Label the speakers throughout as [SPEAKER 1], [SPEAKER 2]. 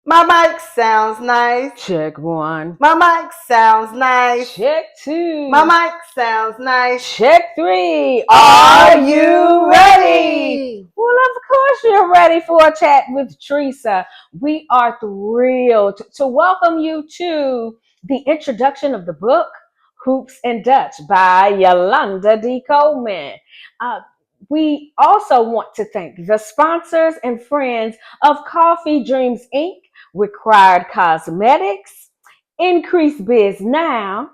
[SPEAKER 1] My mic sounds nice.
[SPEAKER 2] Check one.
[SPEAKER 1] My mic sounds nice.
[SPEAKER 2] Check two.
[SPEAKER 1] My mic sounds nice.
[SPEAKER 2] Check three.
[SPEAKER 1] Are you ready?
[SPEAKER 2] Well, of course you're ready for a chat with Treesa. We are thrilled to welcome you to the introduction of the book, Hoops and Dutch by Yolonda D. Coleman. Uh, we also want to thank the sponsors and friends of Coffee Dreams Inc., Required Cosmetics, Increase Biz Now,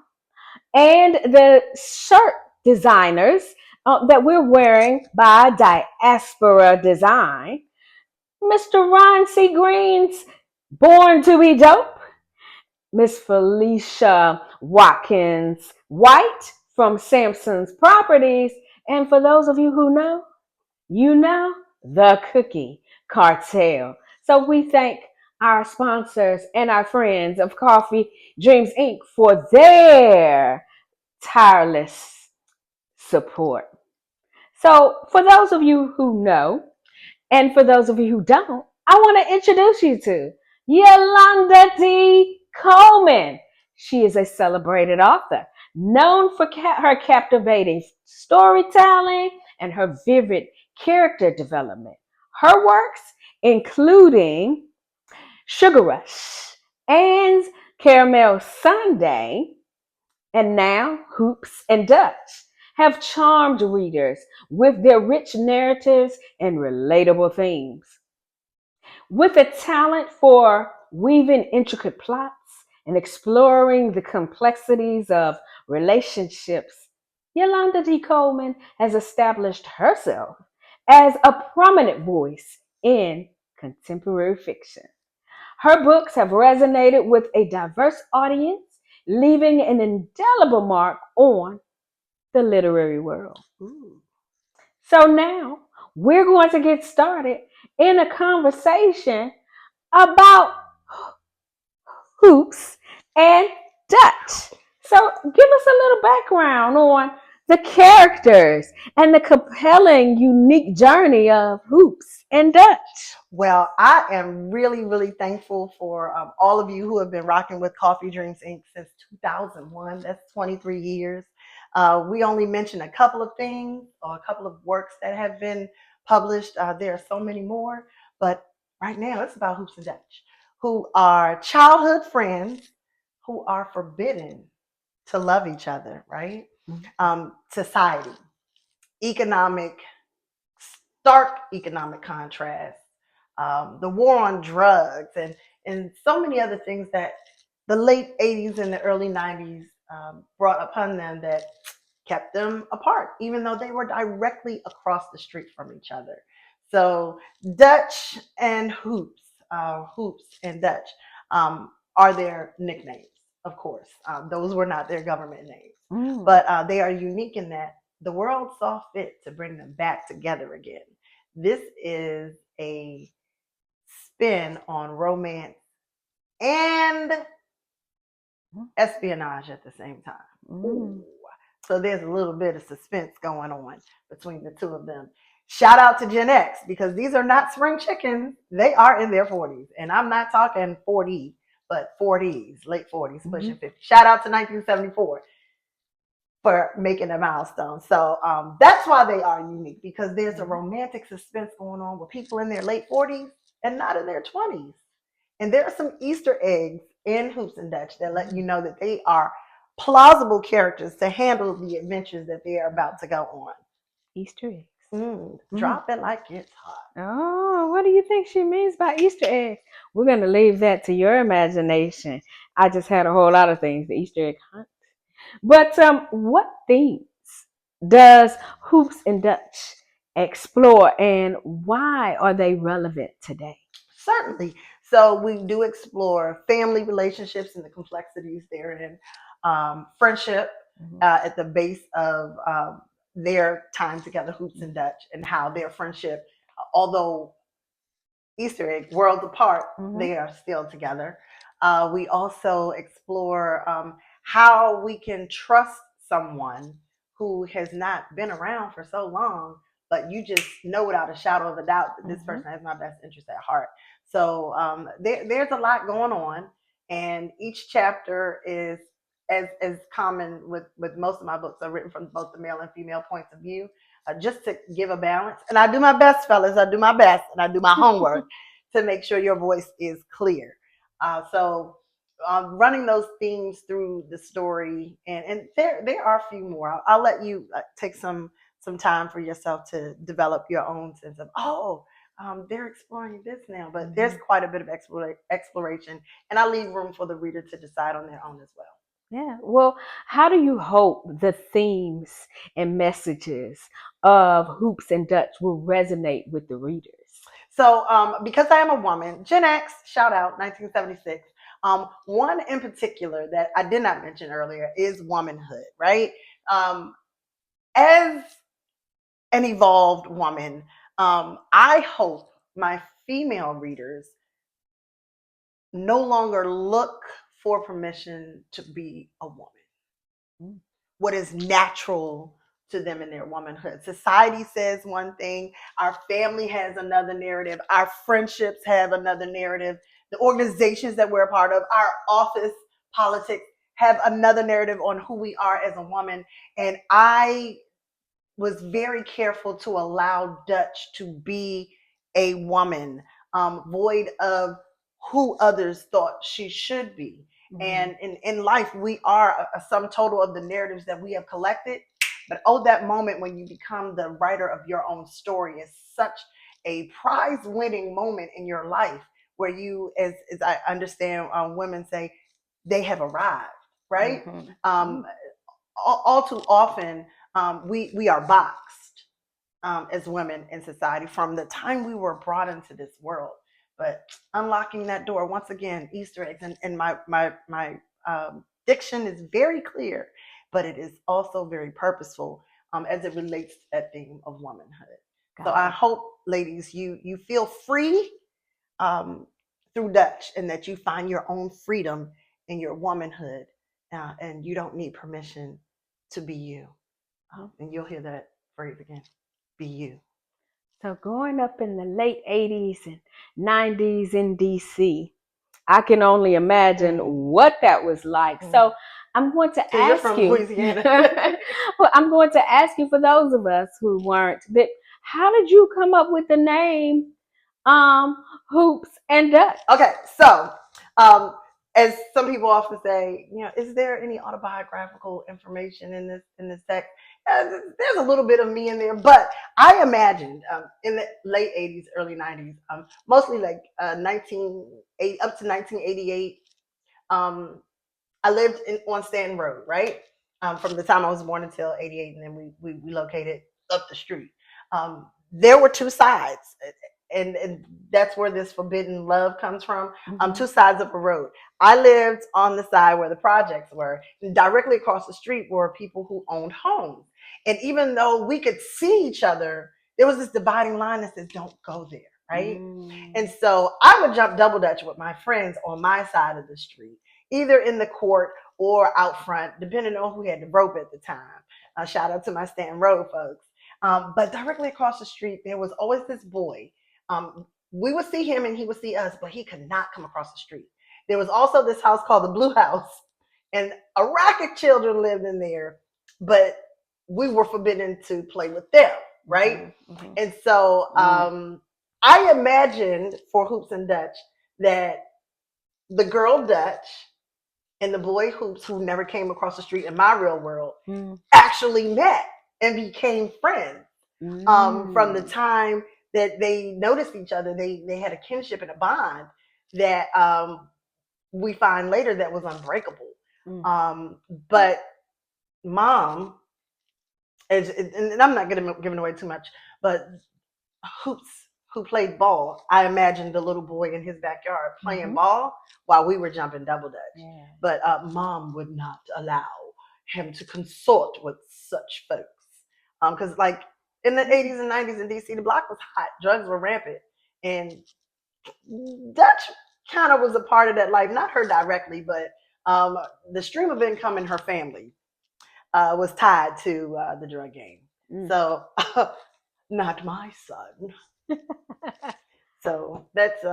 [SPEAKER 2] and the shirt designers that we're wearing by Diaspora Design. Mr. Ron C. Green's Born to be Dope, Miss Felicia Watkins White from Sampson's Properties, and for those of you who know, you know, the Cookie Cartel. So we thank our sponsors and our friends of Coffee Dreams Inc. for their tireless support. So, for those of you who know, and for those of you who don't, I want to introduce you to Yolanda D. Coleman. She is a celebrated author, known for her captivating storytelling and her vivid character development. Her works, including Sugar Rush and Caramel Sundae, and now Hoops and Dutch, have charmed readers with their rich narratives and relatable themes. With a talent for weaving intricate plots and exploring the complexities of relationships, Yolanda D. Coleman has established herself as a prominent voice in contemporary fiction. Her books have resonated with a diverse audience, leaving an indelible mark on the literary world.
[SPEAKER 1] Ooh.
[SPEAKER 2] So now we're going to get started in a conversation about hoops and Dutch. So give us a little background on the characters and the compelling, unique journey of Hoops and Dutch.
[SPEAKER 1] Well, I am really, really thankful for all of you who have been rocking with Coffee Dreams Inc. since 2001. That's 23 years. We only mentioned a couple of things or a couple of works that have been published. There are so many more, but right now it's about Hoops and Dutch, who are childhood friends who are forbidden to love each other, right? Society, economic, stark economic contrast, the war on drugs, and so many other things that the late 80s and the early 90s brought upon them that kept them apart, even though they were directly across the street from each other. So Dutch and Hoops, Hoops and Dutch are their nicknames, of course. Those were not their government names, but they are unique in that the world saw fit to bring them back together again. This is a spin on romance and espionage at the same time. Ooh. So there's a little bit of suspense going on between the two of them. Shout out to Gen X because these are not spring chickens. They are in their 40s. And I'm not talking 40, but 40s, late 40s, pushing 50. Shout out to 1974 for making a milestone. So that's why they are unique, because there's a romantic suspense going on with people in their late 40s and not in their 20s. And there are some Easter eggs in Hoops and Dutch that let you know that they are plausible characters to handle the adventures that they are about to go on.
[SPEAKER 2] Easter eggs.
[SPEAKER 1] Drop it like it's hot.
[SPEAKER 2] Oh, what do you think she means by Easter eggs? We're going to leave that to your imagination. I just had a whole lot of things, the Easter egg hunt. But what themes does Hoops and Dutch explore, and why are they relevant today?
[SPEAKER 1] Certainly. So we do explore family relationships and the complexities therein, friendship at the base of their time together, Hoops and Dutch, and how their friendship, although Easter egg worlds apart, they are still together. We also explore how we can trust someone who has not been around for so long, but you just know without a shadow of a doubt that this
[SPEAKER 2] Mm-hmm.
[SPEAKER 1] person has my best interest at heart. So there's a lot going on, and each chapter is as common with most of my books are written from both the male and female points of view, just to give a balance. And I do my best, fellas. I do my best, and I do my homework to make sure your voice is clear. Running those themes through the story, and there are a few more. I'll let you take some time for yourself to develop your own sense of they're exploring this now, but there's quite a bit of exploration, and I leave room for the reader to decide on their own as well.
[SPEAKER 2] Yeah. Well, how do you hope the themes and messages of Hoops and Dutch will resonate with the readers?
[SPEAKER 1] So, because I am a woman, Gen X, shout out, 1976. One in particular that I did not mention earlier is womanhood, right? As an evolved woman, I hope my female readers no longer look for permission to be a woman.
[SPEAKER 2] Mm.
[SPEAKER 1] What is natural to them in their womanhood. Society says one thing, our family has another narrative, our friendships have another narrative, the organizations that we're a part of, our office politics have another narrative on who we are as a woman. And I was very careful to allow Dutch to be a woman, void of who others thought she should be. Mm-hmm. And in life, we are a sum total of the narratives that we have collected. But that moment when you become the writer of your own story is such a prize winning moment in your life where you, as I understand women say, they have arrived, right? Mm-hmm. All too often, we are boxed as women in society from the time we were brought into this world. But unlocking that door, once again, Easter eggs, and my diction is very clear, but it is also very purposeful as it relates to that theme of womanhood. So I hope, ladies, you feel free through Dutch, and that you find your own freedom in your womanhood, and you don't need permission to be you. And you'll hear that phrase again, be you.
[SPEAKER 2] So growing up in the late 80s and 90s in DC, I can only imagine what that was like. So I'm going to ask you. Well, I'm going to ask you, for those of us who weren't, that how did you come up with the name Hoops and Dutch?
[SPEAKER 1] Okay, so as some people often say, is there any autobiographical information in this text? There's a little bit of me in there, but I imagined in the late 80s, early 90s, mostly like 1980 up to 1988. I lived on Stanton Road, right? From the time I was born until 88, and then we relocated up the street. There were two sides, and that's where this forbidden love comes from. Two sides of a road. I lived on the side where the projects were. And directly across the street were people who owned homes. And even though we could see each other, there was this dividing line that says, don't go there, right? And so I would jump double dutch with my friends on my side of the street, either in the court or out front, depending on who had the rope at the time. Shout out to my Stanton Road folks. But directly across the street, there was always this boy. We would see him and he would see us, but he could not come across the street. There was also this house called the Blue House, and a rack of children lived in there, but we were forbidden to play with them, right? Mm-hmm. And so I imagined for Hoops and Dutch that the girl Dutch and the boy Hoops, who never came across the street in my real world, actually met and became friends. From the time that they noticed each other, they had a kinship and a bond that we find later that was unbreakable. But mom, and I'm not giving away too much, but Hoops, who played ball, I imagined the little boy in his backyard playing ball while we were jumping double dutch. Yeah. But mom would not allow him to consort with such folks. Because like in the 80s and 90s in DC, the block was hot. Drugs were rampant. And Dutch kind of was a part of that life. Not her directly, but the stream of income in her family was tied to the drug game. So not my son. So that's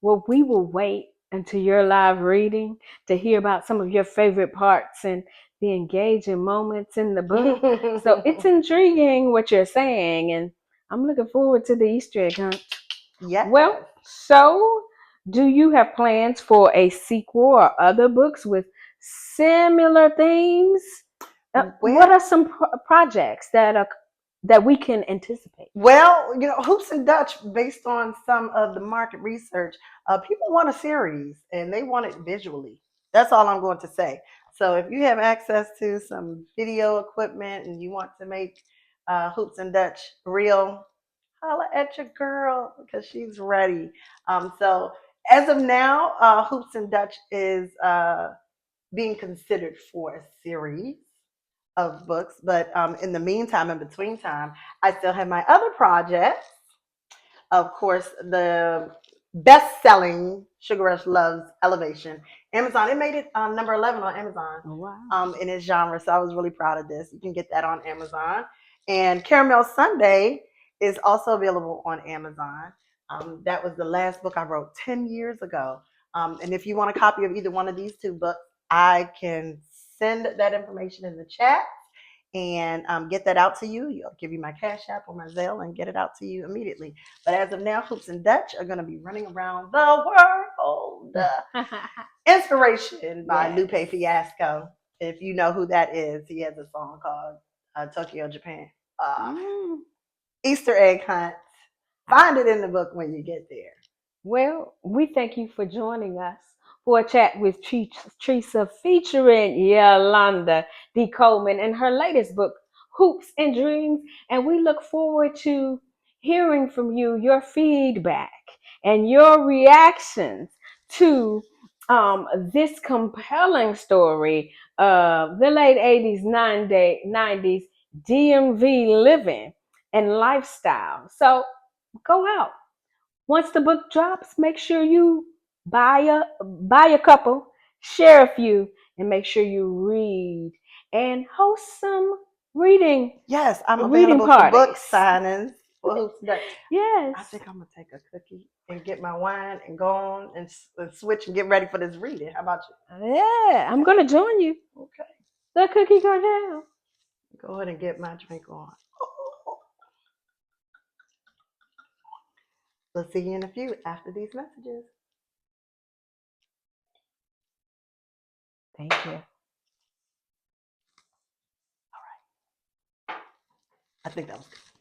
[SPEAKER 2] Well, we will wait until your live reading to hear about some of your favorite parts and the engaging moments in the book. So it's intriguing what you're saying, and I'm looking forward to the Easter egg hunt. Well,
[SPEAKER 1] yes.
[SPEAKER 2] so do you have plans for a sequel or other books with similar themes? What are
[SPEAKER 1] Well,
[SPEAKER 2] some projects that we can anticipate?
[SPEAKER 1] well, Hoops and Dutch, based on some of the market research, people want a series and they want it visually. That's all I'm going to say. So if you have access to some video equipment and you want to make Hoops and Dutch real, holla at your girl because she's ready. So as of now, Hoops and Dutch is being considered for a series of books. But in the meantime, in between time, I still have my other projects. Of course, the best-selling Sugar Rush Loves Elevation. Amazon. It made it number 11 on Amazon
[SPEAKER 2] Oh, wow.
[SPEAKER 1] in its genre. So I was really proud of this. You can get that on Amazon. And Caramel Sunday is also available on Amazon. That was the last book I wrote 10 years ago. And if you want a copy of either one of these two books, I can send that information in the chat and get that out to you. You'll give you my Cash App or my Zelle and get it out to you immediately. But as of now, Hoops and Dutch are going to be running around the world. Inspiration by
[SPEAKER 2] Yes.
[SPEAKER 1] Lupe Fiasco. If you know who that is, he has a song called Tokyo, Japan.
[SPEAKER 2] Mm.
[SPEAKER 1] Easter egg hunt. Find it in the book when you get there.
[SPEAKER 2] Well, we thank you for joining us for a chat with Treesa featuring Yolonda D. Coleman and her latest book, Hoops and Dreams. And we look forward to hearing from you, your feedback, and your reactions to this compelling story of the late 80s, 90s DMV living and lifestyle. So go out once the book drops, make sure you buy a couple, share a few, and make sure you read and host some reading
[SPEAKER 1] Yes, I'm
[SPEAKER 2] reading
[SPEAKER 1] available for book
[SPEAKER 2] parties.
[SPEAKER 1] signings. For Hoops and Dutch. I
[SPEAKER 2] Yes.
[SPEAKER 1] think I'm gonna take a cookie and get my wine and go on and switch and get ready for this reading. How about
[SPEAKER 2] Yeah,
[SPEAKER 1] you?
[SPEAKER 2] I'm gonna join you.
[SPEAKER 1] Okay.
[SPEAKER 2] The cookie go down.
[SPEAKER 1] Go ahead and get my drink on. We'll see you in a few after these messages.
[SPEAKER 2] Thank you.
[SPEAKER 1] I think that was good.